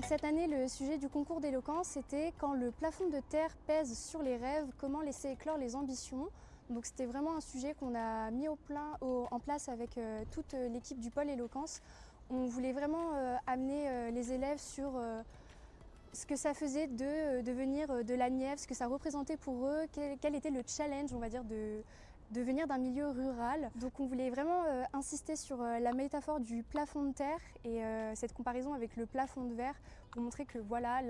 Cette année, le sujet du concours d'éloquence était quand le plafond de terre pèse sur les rêves, comment laisser éclore les ambitions. Donc c'était vraiment un sujet qu'on a mis en place avec toute l'équipe du pôle éloquence. On voulait vraiment amener les élèves sur ce que ça faisait de venir de la Nièvre, ce que ça représentait pour eux, quel était le challenge, on va dire, de venir d'un milieu rural. Donc on voulait vraiment insister sur la métaphore du plafond de terre et cette comparaison avec le plafond de verre pour montrer que voilà,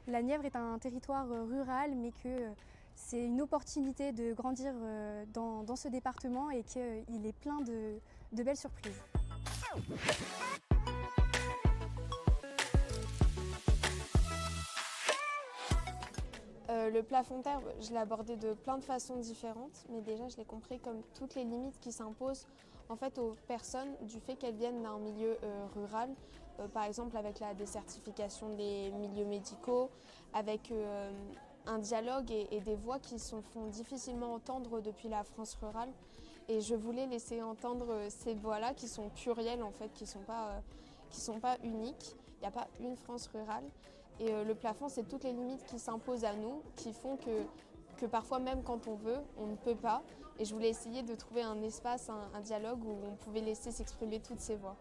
la Nièvre est un territoire rural, mais que c'est une opportunité de grandir dans ce département et qu'il est plein de belles surprises. Le plafond de terre, je l'ai abordé de plein de façons différentes, mais déjà je l'ai compris comme toutes les limites qui s'imposent en fait aux personnes du fait qu'elles viennent d'un milieu rural, par exemple avec la désertification des milieux médicaux, avec un dialogue et des voix qui se font difficilement entendre depuis la France rurale. Et je voulais laisser entendre ces voix-là qui sont plurielles en fait, qui sont pas uniques. Il n'y a pas une France rurale. Et le plafond, c'est toutes les limites qui s'imposent à nous, qui font que parfois même quand on veut, on ne peut pas. Et je voulais essayer de trouver un espace, un dialogue où on pouvait laisser s'exprimer toutes ces voix.